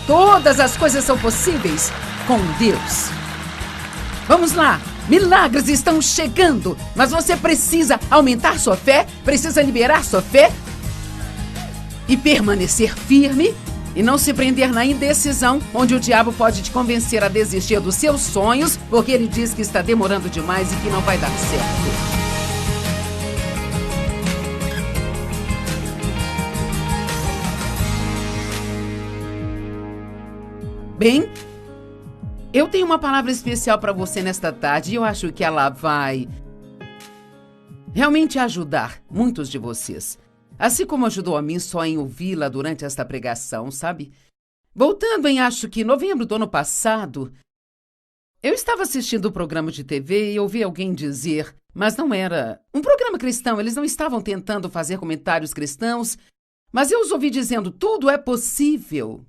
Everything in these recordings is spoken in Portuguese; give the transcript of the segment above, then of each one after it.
Todas as coisas são possíveis com Deus. Vamos lá, milagres estão chegando, mas você precisa aumentar sua fé, precisa liberar sua fé e permanecer firme e não se prender na indecisão, onde o diabo pode te convencer a desistir dos seus sonhos, porque ele diz que está demorando demais e que não vai dar certo. Bem, eu tenho uma palavra especial para você nesta tarde e eu acho que ela vai realmente ajudar muitos de vocês. Assim como ajudou a mim só em ouvi-la durante esta pregação, sabe? Voltando em, acho que novembro do ano passado, eu estava assistindo o programa de TV e ouvi alguém dizer, mas não era um programa cristão, eles não estavam tentando fazer comentários cristãos, mas eu os ouvi dizendo, tudo é possível.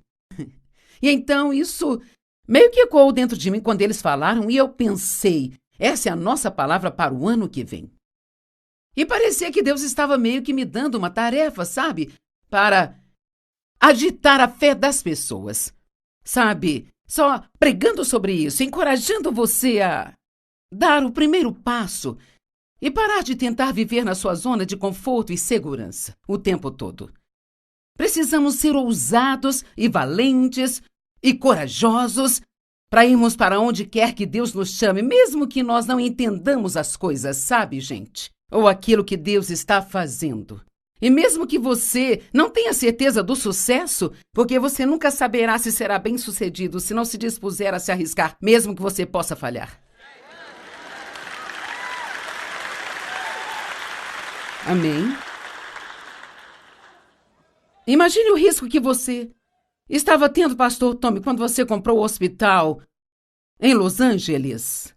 E então isso meio que ecoou dentro de mim quando eles falaram e eu pensei, essa é a nossa palavra para o ano que vem. E parecia que Deus estava meio que me dando uma tarefa, sabe? Para agitar a fé das pessoas. Sabe? Só pregando sobre isso, encorajando você a dar o primeiro passo e parar de tentar viver na sua zona de conforto e segurança o tempo todo. Precisamos ser ousados e valentes e corajosos para irmos para onde quer que Deus nos chame, mesmo que nós não entendamos as coisas, sabe, gente? Ou aquilo que Deus está fazendo. E mesmo que você não tenha certeza do sucesso, porque você nunca saberá se será bem-sucedido se não se dispuser a se arriscar, mesmo que você possa falhar. Amém? Imagine o risco que você estava tendo, pastor Tommy, quando você comprou o hospital em Los Angeles.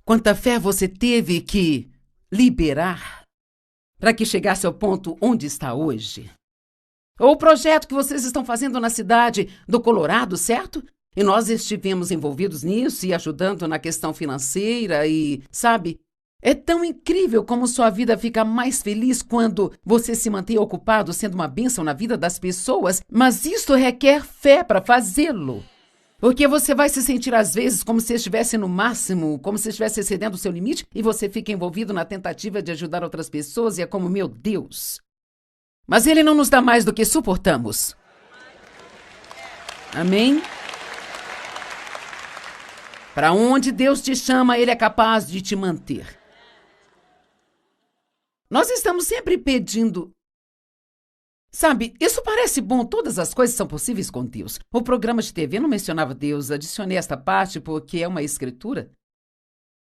Quanta fé você teve que liberar para que chegasse ao ponto onde está hoje. Ou o projeto que vocês estão fazendo na cidade do Colorado, certo? E nós estivemos envolvidos nisso e ajudando na questão financeira e, sabe... É tão incrível como sua vida fica mais feliz quando você se mantém ocupado sendo uma bênção na vida das pessoas, mas isto requer fé para fazê-lo. Porque você vai se sentir às vezes como se estivesse no máximo, como se estivesse excedendo o seu limite e você fica envolvido na tentativa de ajudar outras pessoas e é como, meu Deus. Mas Ele não nos dá mais do que suportamos. Amém? Para onde Deus te chama, Ele é capaz de te manter. Nós estamos sempre pedindo. Sabe, isso parece bom, todas as coisas são possíveis com Deus. O programa de TV não mencionava Deus, adicionei esta parte porque é uma escritura.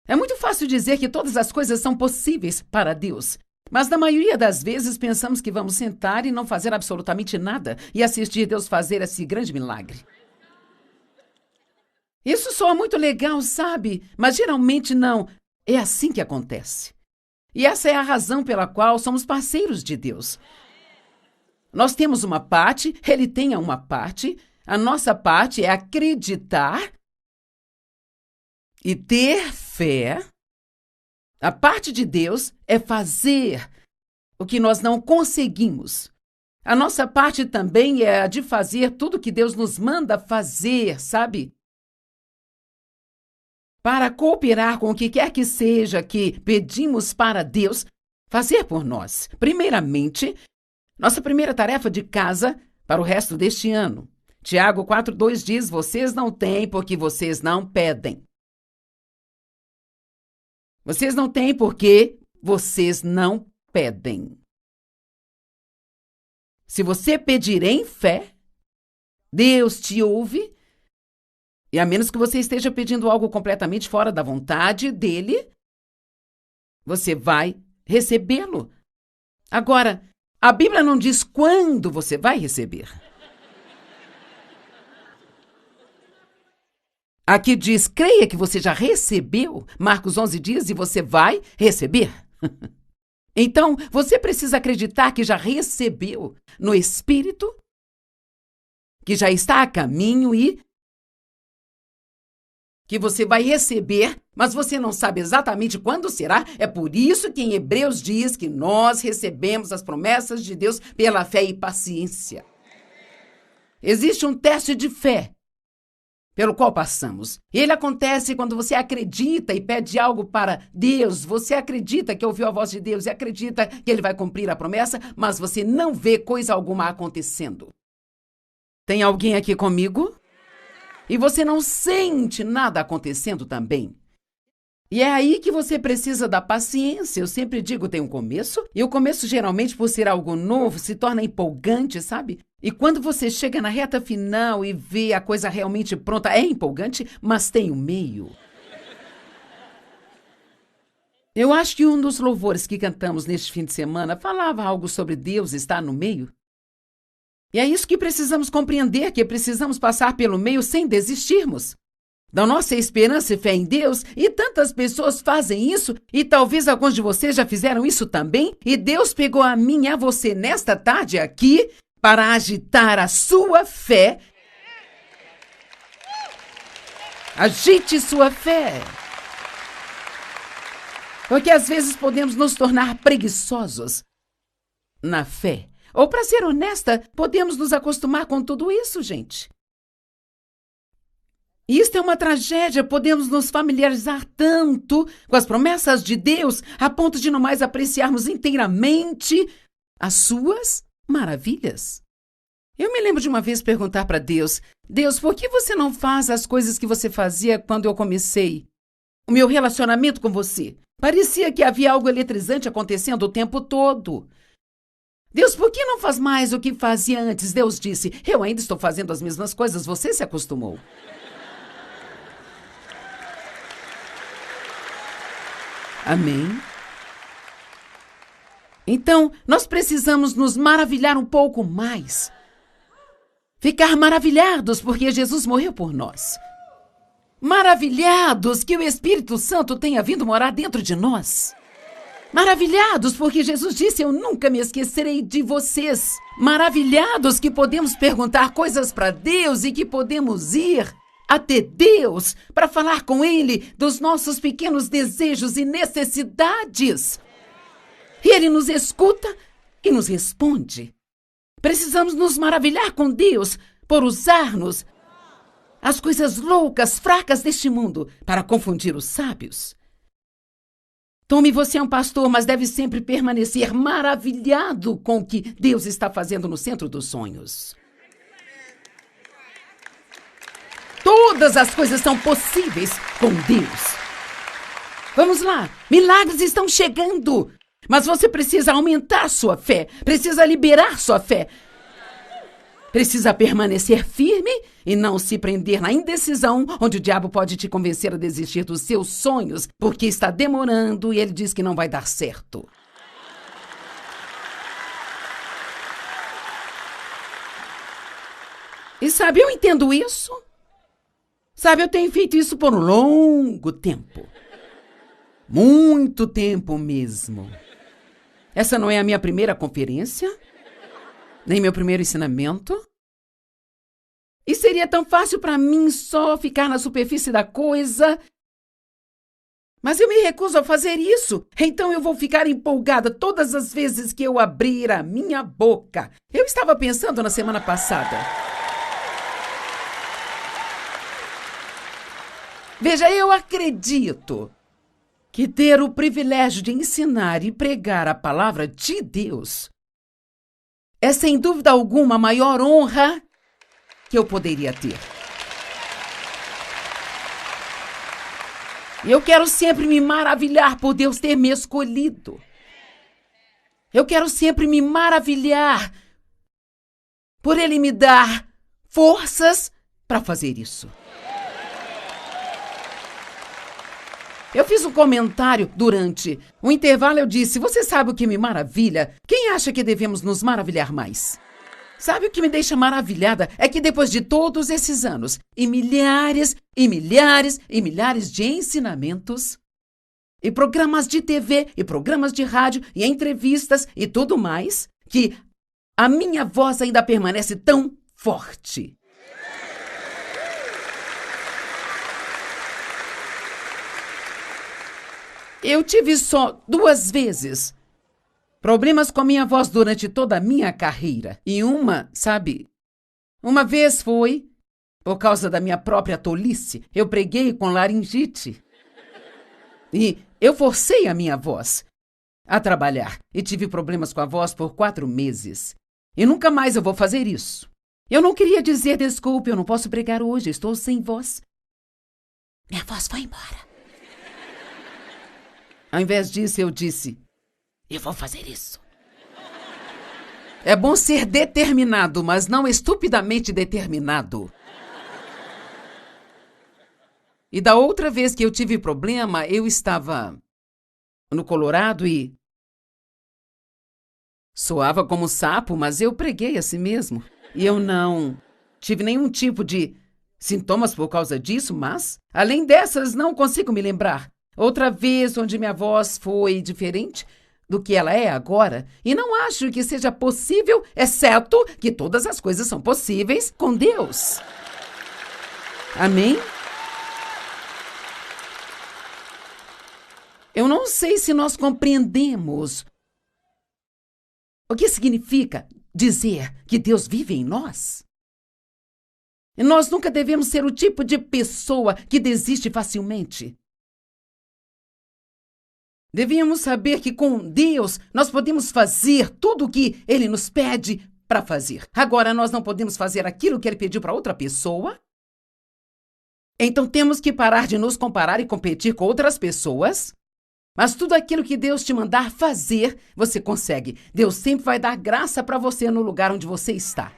É muito fácil dizer que todas as coisas são possíveis para Deus, mas na maioria das vezes pensamos que vamos sentar e não fazer absolutamente nada e assistir Deus fazer esse grande milagre. Isso soa muito legal, sabe? Mas geralmente não. É assim que acontece. E essa é a razão pela qual somos parceiros de Deus. Nós temos uma parte, Ele tem uma parte. A nossa parte é acreditar e ter fé. A parte de Deus é fazer o que nós não conseguimos. A nossa parte também é a de fazer tudo que Deus nos manda fazer, sabe? Para cooperar com o que quer que seja que pedimos para Deus fazer por nós. Primeiramente, nossa primeira tarefa de casa para o resto deste ano. Tiago 4:2 diz, vocês não têm porque vocês não pedem. Vocês não têm porque vocês não pedem. Se você pedir em fé, Deus te ouve. E a menos que você esteja pedindo algo completamente fora da vontade dele, você vai recebê-lo. Agora, a Bíblia não diz quando você vai receber. Aqui diz, creia que você já recebeu. Marcos 11 diz, e você vai receber. Então, você precisa acreditar que já recebeu no Espírito, que já está a caminho e que você vai receber, mas você não sabe exatamente quando será. É por isso que em Hebreus diz que nós recebemos as promessas de Deus pela fé e paciência. Existe um teste de fé pelo qual passamos. Ele acontece quando você acredita e pede algo para Deus. Você acredita que ouviu a voz de Deus e acredita que Ele vai cumprir a promessa, mas você não vê coisa alguma acontecendo. Tem alguém aqui comigo? E você não sente nada acontecendo também. E é aí que você precisa da paciência. Eu sempre digo, tem um começo, e o começo geralmente, por ser algo novo, se torna empolgante, sabe? E quando você chega na reta final e vê a coisa realmente pronta, é empolgante, mas tem o meio. Eu acho que um dos louvores que cantamos neste fim de semana falava algo sobre Deus estar no meio. E é isso que precisamos compreender, que precisamos passar pelo meio sem desistirmos da nossa esperança e fé em Deus, e tantas pessoas fazem isso, e talvez alguns de vocês já fizeram isso também, e Deus pegou a mim e a você nesta tarde aqui para agitar a sua fé. Agite sua fé. Porque às vezes podemos nos tornar preguiçosos na fé. Ou, para ser honesta, podemos nos acostumar com tudo isso, gente. Isto é uma tragédia, podemos nos familiarizar tanto com as promessas de Deus a ponto de não mais apreciarmos inteiramente as suas maravilhas. Eu me lembro de uma vez perguntar para Deus, Deus, por que você não faz as coisas que você fazia quando eu comecei o meu relacionamento com você? Parecia que havia algo eletrizante acontecendo o tempo todo. Deus, por que não faz mais o que fazia antes? Deus disse, eu ainda estou fazendo as mesmas coisas, você se acostumou. Amém? Então, nós precisamos nos maravilhar um pouco mais. Ficar maravilhados porque Jesus morreu por nós. Maravilhados que o Espírito Santo tenha vindo morar dentro de nós. Maravilhados porque Jesus disse, eu nunca me esquecerei de vocês. Maravilhados que podemos perguntar coisas para Deus e que podemos ir até Deus para falar com Ele dos nossos pequenos desejos e necessidades. E Ele nos escuta e nos responde. Precisamos nos maravilhar com Deus por usar-nos as coisas loucas, fracas deste mundo para confundir os sábios. Tome, você é um pastor, mas deve sempre permanecer maravilhado com o que Deus está fazendo no centro dos sonhos. Todas as coisas são possíveis com Deus. Vamos lá, milagres estão chegando, mas você precisa aumentar sua fé, precisa liberar sua fé. Precisa permanecer firme e não se prender na indecisão, onde o diabo pode te convencer a desistir dos seus sonhos, porque está demorando e ele diz que não vai dar certo. E sabe, eu entendo isso. Sabe, eu tenho feito isso por um longo tempo. Muito tempo mesmo. Essa não é a minha primeira conferência, nem meu primeiro ensinamento. E seria tão fácil para mim só ficar na superfície da coisa. Mas eu me recuso a fazer isso. Então eu vou ficar empolgada todas as vezes que eu abrir a minha boca. Eu estava pensando na semana passada. Veja, eu acredito que ter o privilégio de ensinar e pregar a palavra de Deus é, sem dúvida alguma, a maior honra que eu poderia ter. E eu quero sempre me maravilhar por Deus ter me escolhido. Eu quero sempre me maravilhar por Ele me dar forças para fazer isso. Eu fiz um comentário durante o intervalo, eu disse, você sabe o que me maravilha? Quem acha que devemos nos maravilhar mais? Sabe o que me deixa maravilhada? É que depois de todos esses anos, e milhares, e milhares, e milhares de ensinamentos, e programas de TV, e programas de rádio, e entrevistas, e tudo mais, que a minha voz ainda permanece tão forte. Eu tive só 2 vezes problemas com a minha voz durante toda a minha carreira. E uma, sabe, Uma vez foi, por causa da minha própria tolice, eu preguei com laringite. E eu forcei a minha voz a trabalhar e tive problemas com a voz por 4 meses. E nunca mais eu vou fazer isso. Eu não queria dizer desculpe, eu não posso pregar hoje, estou sem voz. Minha voz foi embora. Ao invés disso, eu disse, eu vou fazer isso. É bom ser determinado, mas não estupidamente determinado. E da outra vez que eu tive problema, eu estava no Colorado e soava como sapo, mas eu preguei assim mesmo. E eu não tive nenhum tipo de sintomas por causa disso, mas, além dessas, não consigo me lembrar. Outra vez onde minha voz foi diferente do que ela é agora, e não acho que seja possível, exceto que todas as coisas são possíveis com Deus. Amém? Eu não sei se nós compreendemos o que significa dizer que Deus vive em nós. E nós nunca devemos ser o tipo de pessoa que desiste facilmente. Devíamos saber que com Deus nós podemos fazer tudo o que Ele nos pede para fazer. Agora, nós não podemos fazer aquilo que Ele pediu para outra pessoa. Então temos que parar de nos comparar e competir com outras pessoas. Mas tudo aquilo que Deus te mandar fazer, você consegue. Deus sempre vai dar graça para você no lugar onde você está.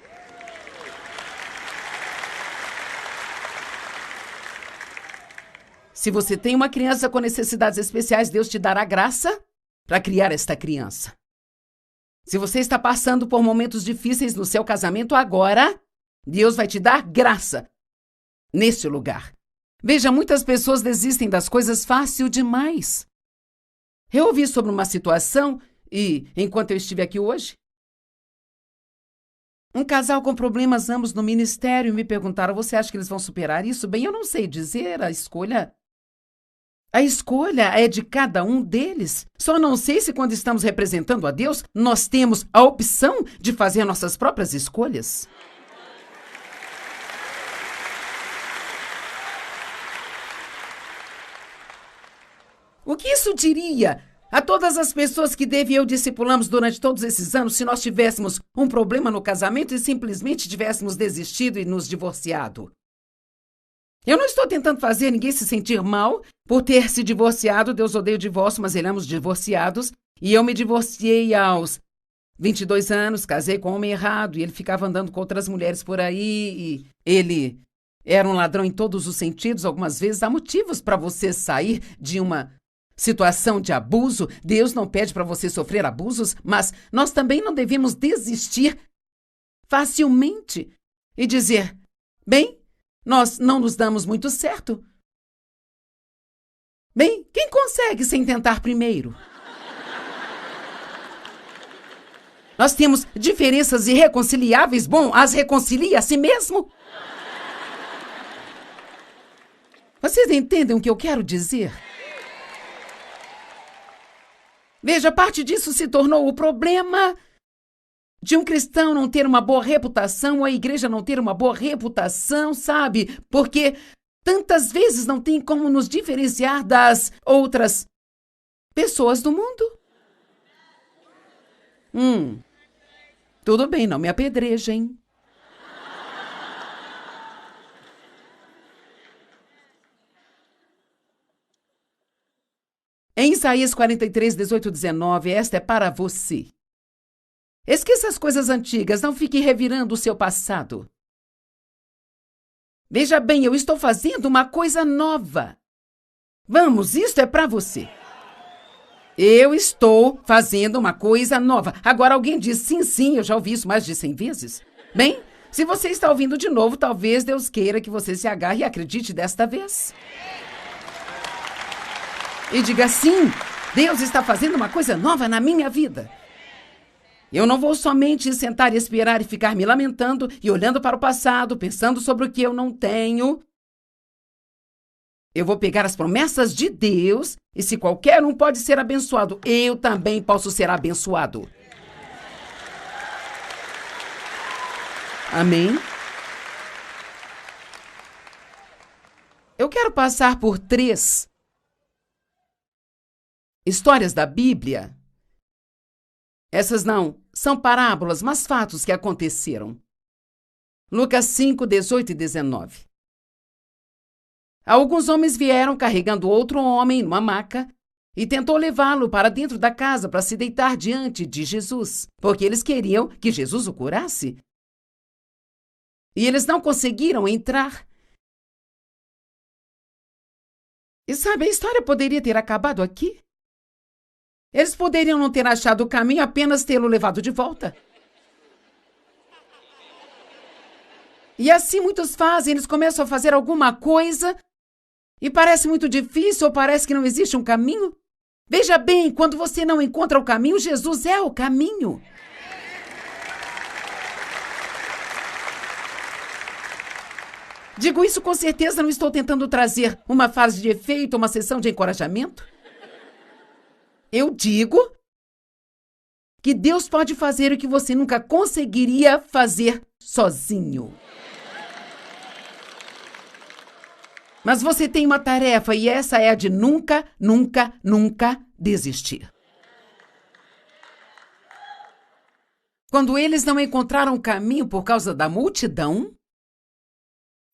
Se você tem uma criança com necessidades especiais, Deus te dará graça para criar esta criança. Se você está passando por momentos difíceis no seu casamento agora, Deus vai te dar graça nesse lugar. Veja, muitas pessoas desistem das coisas fácil demais. Eu ouvi sobre uma situação e, enquanto eu estive aqui hoje, um casal com problemas ambos no ministério me perguntaram, você acha que eles vão superar isso? Bem, eu não sei dizer, a escolha é de cada um deles. Só não sei se quando estamos representando a Deus, nós temos a opção de fazer nossas próprias escolhas. O que isso diria a todas as pessoas que Dave e eu discipulamos durante todos esses anos se nós tivéssemos um problema no casamento e simplesmente tivéssemos desistido e nos divorciado? Eu não estou tentando fazer ninguém se sentir mal por ter se divorciado. Deus odeia o divórcio, mas ele ama os divorciados. E eu me divorciei aos 22 anos, casei com um homem errado, e ele ficava andando com outras mulheres por aí, e ele era um ladrão em todos os sentidos. Algumas vezes há motivos para você sair de uma situação de abuso. Deus não pede para você sofrer abusos, mas nós também não devemos desistir facilmente e dizer, bem, nós não nos damos muito certo. Bem, quem consegue sem tentar primeiro? Nós temos diferenças irreconciliáveis. Bom, as reconcilia a si mesmo. Vocês entendem o que eu quero dizer? Veja, parte disso se tornou o problema de um cristão não ter uma boa reputação, ou a igreja não ter uma boa reputação, sabe? Porque tantas vezes não tem como nos diferenciar das outras pessoas do mundo. Tudo bem, não me apedrejem. Em Isaías 43, 18, 19, esta é para você. Esqueça as coisas antigas, não fique revirando o seu passado. Veja bem, eu estou fazendo uma coisa nova. Vamos, isto é para você. Eu estou fazendo uma coisa nova. Agora alguém diz, sim, eu já ouvi isso mais de 100 vezes. Bem, se você está ouvindo de novo, talvez Deus queira que você se agarre e acredite desta vez. E diga, sim, Deus está fazendo uma coisa nova na minha vida. Eu não vou somente sentar e esperar e ficar me lamentando e olhando para o passado, pensando sobre o que eu não tenho. Eu vou pegar as promessas de Deus e se qualquer um pode ser abençoado, eu também posso ser abençoado. Amém? quero passar por 3 histórias da Bíblia. Essas não são parábolas, mas fatos que aconteceram. Lucas 5, 18 e 19. Alguns homens vieram carregando outro homem numa maca e tentou levá-lo para dentro da casa para se deitar diante de Jesus, porque eles queriam que Jesus o curasse. E eles não conseguiram entrar. E sabe, a história poderia ter acabado aqui. Eles poderiam não ter achado o caminho, apenas tê-lo levado de volta. E assim muitos fazem, eles começam a fazer alguma coisa e parece muito difícil ou parece que não existe um caminho. Veja bem, quando você não encontra o caminho, Jesus é o caminho. Digo isso com certeza, não estou tentando trazer uma frase de efeito, uma sessão de encorajamento. Eu digo que Deus pode fazer o que você nunca conseguiria fazer sozinho. Mas você tem uma tarefa e essa é a de nunca, nunca, nunca desistir. Quando eles não encontraram caminho por causa da multidão,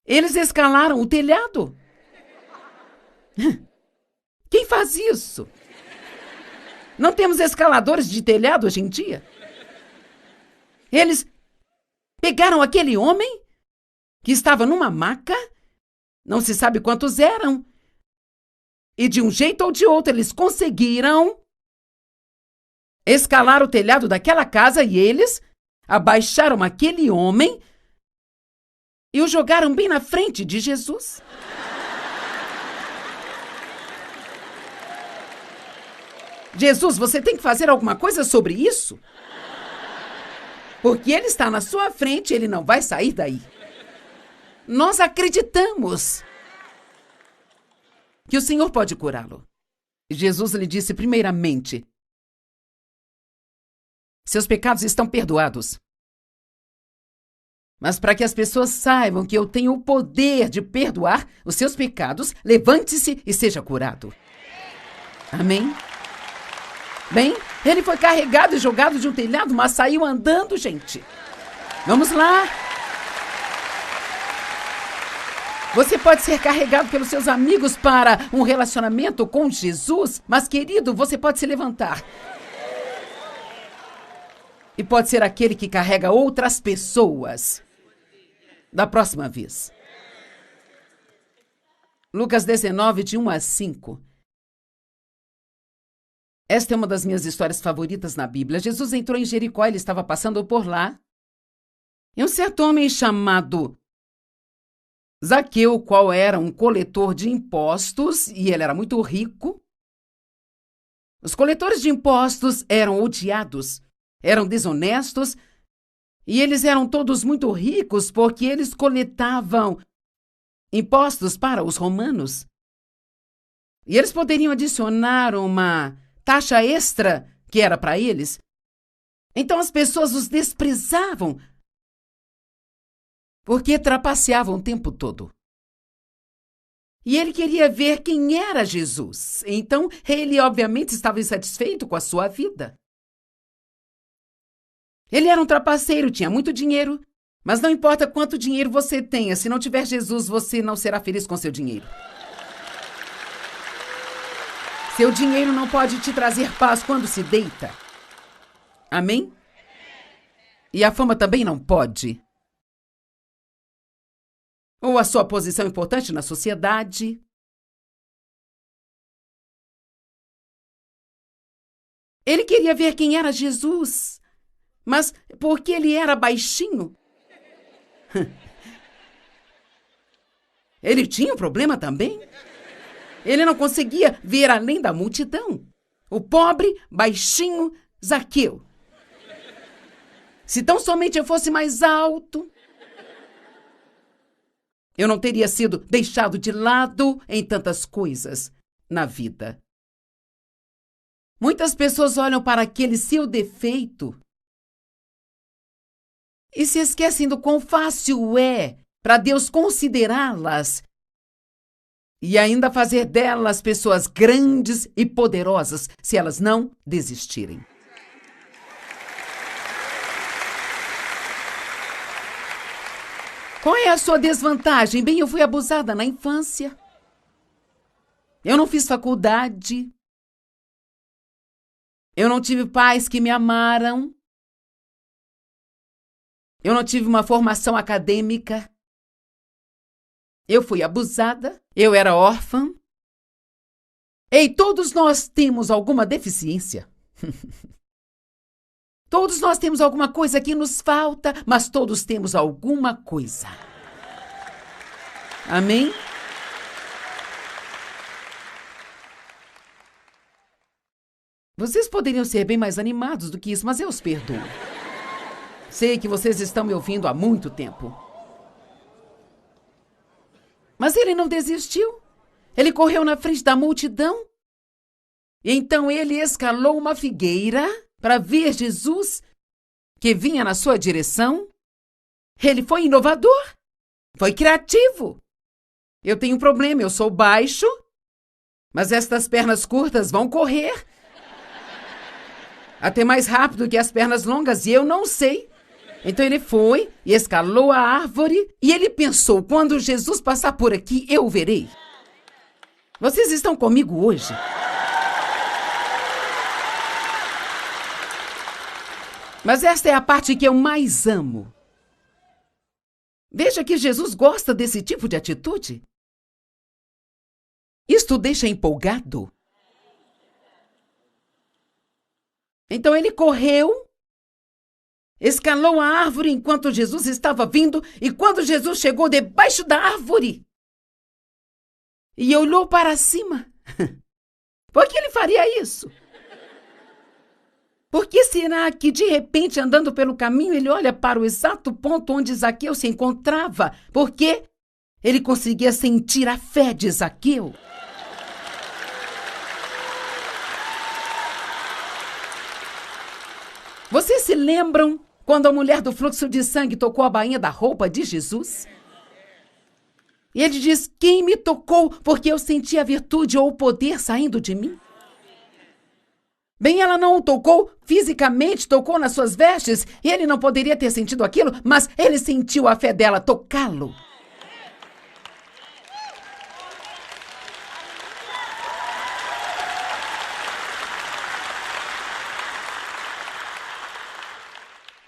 eles escalaram o telhado. Quem faz isso? Não temos escaladores de telhado hoje em dia? Eles pegaram aquele homem que estava numa maca, não se sabe quantos eram, e de um jeito ou de outro eles conseguiram escalar o telhado daquela casa e eles abaixaram aquele homem e o jogaram bem na frente de Jesus. Jesus, você tem que fazer alguma coisa sobre isso? Porque ele está na sua frente e ele não vai sair daí. Nós acreditamos que o Senhor pode curá-lo. Jesus lhe disse primeiramente: seus pecados estão perdoados. Mas para que as pessoas saibam que eu tenho o poder de perdoar os seus pecados, levante-se e seja curado. Amém? Bem, ele foi carregado e jogado de um telhado, mas saiu andando, gente. Vamos lá. Você pode ser carregado pelos seus amigos para um relacionamento com Jesus, mas, querido, você pode se levantar. E pode ser aquele que carrega outras pessoas. Da próxima vez. Lucas 19, de 1 a 5. Esta é uma das minhas histórias favoritas na Bíblia. Jesus entrou em Jericó, ele estava passando por lá. E um certo homem chamado Zaqueu, o qual era um coletor de impostos, e ele era muito rico. Os coletores de impostos eram odiados, eram desonestos, e eles eram todos muito ricos porque eles coletavam impostos para os romanos. E eles poderiam adicionar uma taxa extra que era para eles. Então as pessoas os desprezavam porque trapaceavam o tempo todo. E ele queria ver quem era Jesus. Então ele obviamente estava insatisfeito com a sua vida. Ele era um trapaceiro, tinha muito dinheiro, mas não importa quanto dinheiro você tenha, se não tiver Jesus, você não será feliz com seu dinheiro. Seu dinheiro não pode te trazer paz quando se deita. Amém? E a fama também não pode. Ou a sua posição importante na sociedade. Ele queria ver quem era Jesus, mas porque ele era baixinho, ele tinha um problema também. Ele não conseguia ver além da multidão. O pobre, baixinho Zaqueu. Se tão somente eu fosse mais alto, eu não teria sido deixado de lado em tantas coisas na vida. Muitas pessoas olham para aquele seu defeito e se esquecem do quão fácil é para Deus considerá-las e ainda fazer delas pessoas grandes e poderosas, se elas não desistirem. Qual é a sua desvantagem? Bem, eu fui abusada na infância. Eu não fiz faculdade. Eu não tive pais que me amaram. Eu não tive uma formação acadêmica. Eu fui abusada. Eu era órfã. Ei, todos nós temos alguma deficiência. Todos nós temos alguma coisa que nos falta, mas todos temos alguma coisa. Amém? Vocês poderiam ser bem mais animados do que isso, mas eu os perdoo. Sei que vocês estão me ouvindo há muito tempo. Mas ele não desistiu. Ele correu na frente da multidão. E então ele escalou uma figueira para ver Jesus, que vinha na sua direção. Ele foi inovador, foi criativo. Eu tenho um problema, eu sou baixo, mas estas pernas curtas vão correr até mais rápido que as pernas longas, e eu não sei. Então ele foi e escalou a árvore, e ele pensou, quando Jesus passar por aqui, eu o verei. Vocês estão comigo hoje? Mas esta é a parte que eu mais amo. Veja que Jesus gosta desse tipo de atitude. Isto o deixa empolgado. Então ele correu, escalou a árvore enquanto Jesus estava vindo, e quando Jesus chegou debaixo da árvore e olhou para cima, por que ele faria isso? Por que será que, de repente, andando pelo caminho, ele olha para o exato ponto onde Zaqueu se encontrava? Porque ele conseguia sentir a fé de Zaqueu. Vocês se lembram quando a mulher do fluxo de sangue tocou a bainha da roupa de Jesus? E ele diz, quem me tocou? Porque eu senti a virtude ou o poder saindo de mim. Bem, ela não o tocou fisicamente, tocou nas suas vestes, e ele não poderia ter sentido aquilo, mas ele sentiu a fé dela tocá-lo.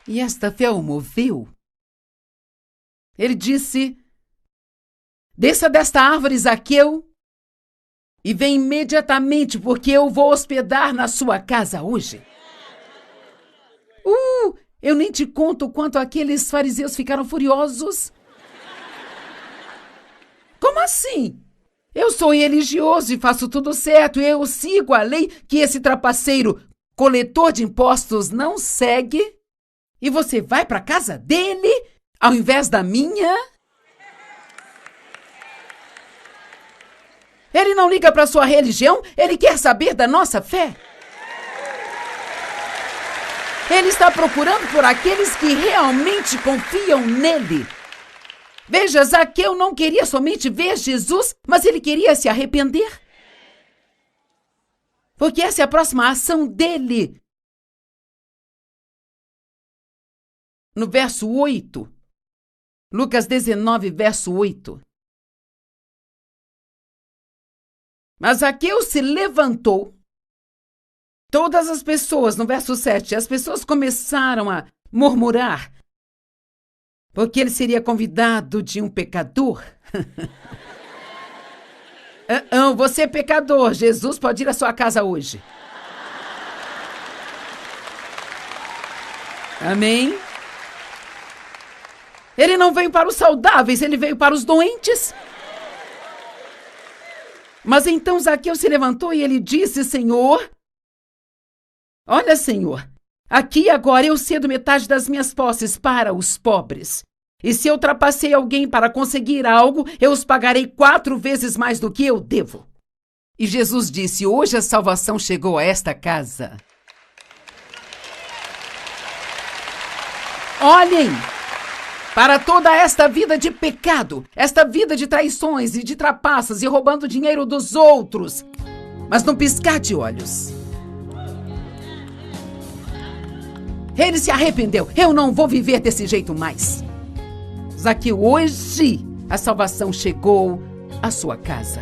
E esta fé o moveu. Ele disse, desça desta árvore, Zaqueu, e vem imediatamente, porque eu vou hospedar na sua casa hoje. Eu nem te conto o quanto aqueles fariseus ficaram furiosos. Como assim? Eu sou religioso e faço tudo certo, eu sigo a lei que esse trapaceiro, coletor de impostos, não segue. E você vai para a casa dele, ao invés da minha? Ele não liga para sua religião, ele quer saber da nossa fé. Ele está procurando por aqueles que realmente confiam nele. Veja, Zaqueu não queria somente ver Jesus, mas ele queria se arrepender. Porque essa é a próxima ação dele. No verso 8, Lucas 19, verso 8. Mas Zaqueu se levantou. Todas as pessoas, no verso 7, as pessoas começaram a murmurar, porque ele seria convidado de um pecador. Você é pecador, Jesus pode ir à sua casa hoje. Amém? Ele não veio para os saudáveis, ele veio para os doentes. Mas então Zaqueu se levantou e ele disse, Senhor, olha, Senhor, aqui agora eu cedo metade das minhas posses para os pobres. E se eu trapacei alguém para conseguir algo, eu os pagarei 4 vezes mais do que eu devo. E Jesus disse, hoje a salvação chegou a esta casa. Olhem, para toda esta vida de pecado, esta vida de traições e de trapaças e roubando dinheiro dos outros. Mas num piscar de olhos, ele se arrependeu. Eu não vou viver desse jeito mais. Zaqueu, hoje a salvação chegou à sua casa.